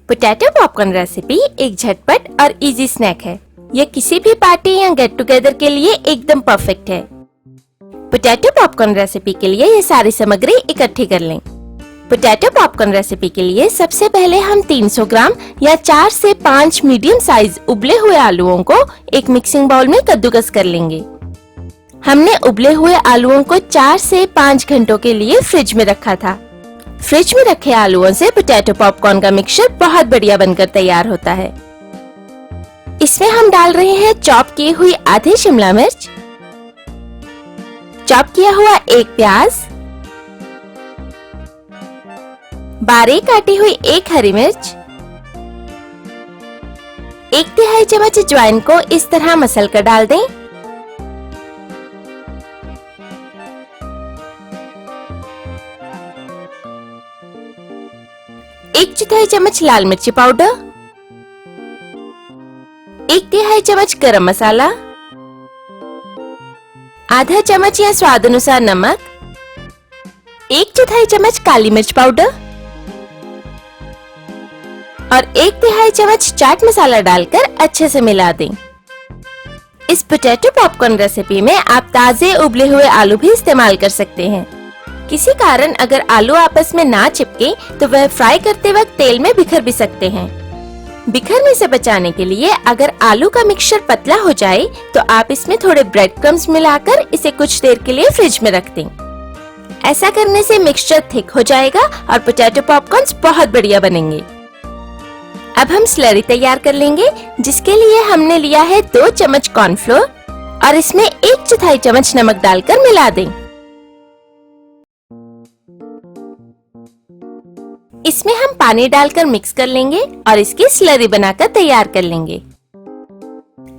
Potato popcorn recipe एक झटपट और इजी स्नैक है। यह किसी भी पार्टी या गेट टुगेदर के लिए एकदम परफेक्ट है। पोटैटो पॉपकॉर्न रेसिपी के लिए ये सारी सामग्री इकट्ठी कर लें। पोटैटो पॉपकॉर्न रेसिपी के लिए सबसे पहले हम 300 ग्राम या 4 से 5 मीडियम साइज उबले हुए आलूओं को एक मिक्सिंग बाउल में कद्दूकस कर लेंगे। हमने उबले हुए आलूओं को 4 से 5 घंटों के लिए फ्रिज में रखा था। फ्रिज में रखे आलूओं से पोटैटो पॉपकॉर्न का मिक्सचर बहुत बढ़िया बनकर तैयार होता है। इसमें हम डाल रहे हैं चॉप की हुई आधी शिमला मिर्च, चॉप किया हुआ एक प्याज, बारीक काटी हुई एक हरी मिर्च, 1/3 चम्मच अजवाइन को इस तरह मसल कर डाल दें। एक 1/4 चम्मच लाल मिर्ची पाउडर, 1/3 चम्मच गरम मसाला, आधा चम्मच या स्वाद अनुसार नमक, 1/4 चम्मच काली मिर्च पाउडर और 1/3 चम्मच चाट मसाला डालकर अच्छे से मिला दें। इस पोटैटो पॉपकॉर्न रेसिपी में आप ताजे उबले हुए आलू भी इस्तेमाल कर सकते हैं। किसी कारण अगर आलू आपस में ना चिपके तो वह फ्राई करते वक्त तेल में बिखर भी सकते हैं। बिखरने से बचाने के लिए अगर आलू का मिक्सचर पतला हो जाए तो आप इसमें थोड़े ब्रेड क्रम्स मिलाकर इसे कुछ देर के लिए फ्रिज में रख दें। ऐसा करने से मिक्सचर थिक हो जाएगा और पोटैटो पॉपकॉर्न्स बहुत बढ़िया बनेंगे। अब हम स्लरी तैयार कर लेंगे, जिसके लिए हमने लिया है 2 चम्मच कॉर्नफ्लोर और इसमें 1/4 चम्मच नमक डालकर मिला दें। इसमें हम पानी डालकर मिक्स कर लेंगे और इसकी स्लरी बनाकर तैयार कर लेंगे।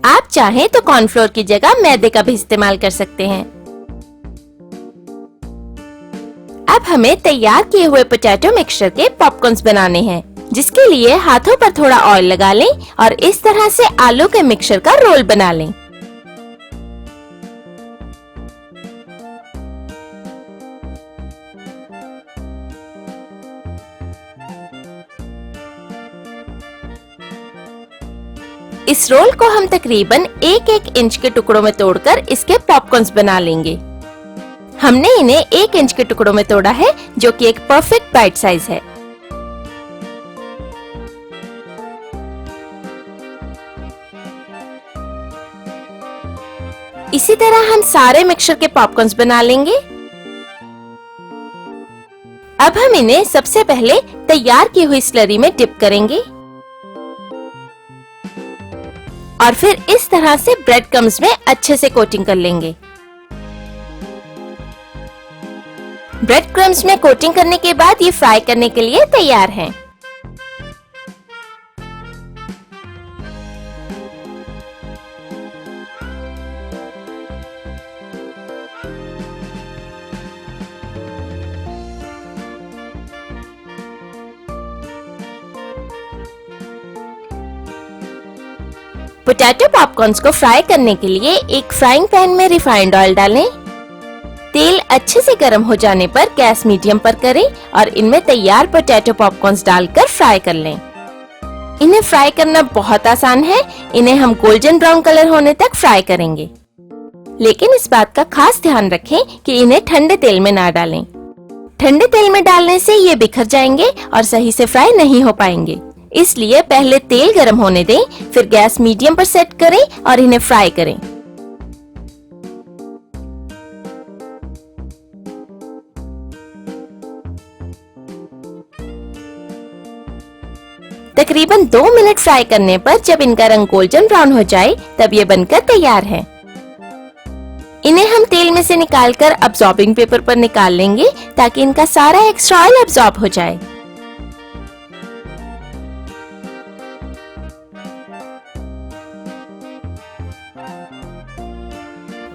आप चाहें तो कॉर्नफ्लोर की जगह मैदे का भी इस्तेमाल कर सकते हैं। अब हमें तैयार किए हुए पोटैटो मिक्सचर के पॉपकॉर्न्स बनाने हैं, जिसके लिए हाथों पर थोड़ा ऑयल लगा लें और इस तरह से आलू के मिक्सचर का रोल बना लें। इस रोल को हम तकरीबन 1-1 इंच के टुकड़ों में तोड़कर इसके पॉपकॉर्न्स बना लेंगे। हमने इन्हें 1 इंच के टुकड़ों में तोड़ा है, जो कि एक परफेक्ट बाइट साइज है। इसी तरह हम सारे मिक्सचर के पॉपकॉर्न्स बना लेंगे। अब हम इन्हें सबसे पहले तैयार की हुई स्लरी में डिप करेंगे और फिर इस तरह से ब्रेड क्रम्स में अच्छे से कोटिंग कर लेंगे। ब्रेड क्रम्स में कोटिंग करने के बाद ये फ्राई करने के लिए तैयार हैं। पोटैटो पॉपकॉर्न्स को फ्राई करने के लिए एक फ्राइंग पैन में रिफाइंड ऑयल डालें। तेल अच्छे से गर्म हो जाने पर गैस मीडियम पर करें और इनमें तैयार पोटैटो पॉपकॉर्न्स डालकर फ्राई कर लें। इन्हें फ्राई करना बहुत आसान है। इन्हें हम गोल्डन ब्राउन कलर होने तक फ्राई करेंगे, लेकिन इस बात का खास ध्यान रखें कि इन्हें ठंडे तेल में ना डालें। ठंडे तेल में डालने से ये बिखर जाएंगे और सही से फ्राई नहीं हो पाएंगे। इसलिए पहले तेल गर्म होने दें, फिर गैस मीडियम पर सेट करें और इन्हें फ्राई करें। तकरीबन 2 मिनट फ्राई करने पर जब इनका रंग गोल्डन ब्राउन हो जाए तब ये बनकर तैयार है। इन्हें हम तेल में से निकालकर अब्सॉर्बिंग पेपर पर निकाल लेंगे, ताकि इनका सारा एक्स्ट्रा ऑयल अब्सॉर्ब हो जाए।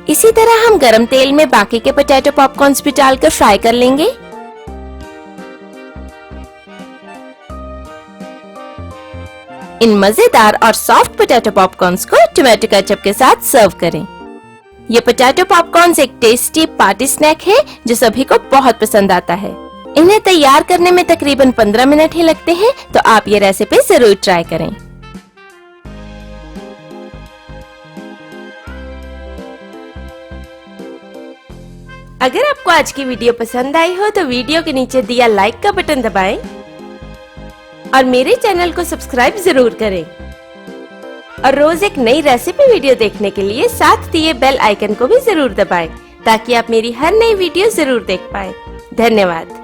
इसी तरह हम गरम तेल में बाकी के पोटैटो पॉपकॉर्न्स भी डालकर फ्राई कर लेंगे। इन मजेदार और सॉफ्ट पोटैटो पॉपकॉर्न्स को टोमेटो केचप के साथ सर्व करें। ये पोटैटो पॉपकॉर्न्स एक टेस्टी पार्टी स्नैक है जो सभी को बहुत पसंद आता है। इन्हें तैयार करने में तकरीबन 15 मिनट ही लगते हैं, तो आप ये रेसिपी जरूर ट्राई करें। अगर आपको आज की वीडियो पसंद आई हो तो वीडियो के नीचे दिया लाइक का बटन दबाएं और मेरे चैनल को सब्सक्राइब जरूर करें। और रोज एक नई रेसिपी वीडियो देखने के लिए साथ दिए बेल आइकन को भी जरूर दबाएं ताकि आप मेरी हर नई वीडियो जरूर देख पाएं। धन्यवाद।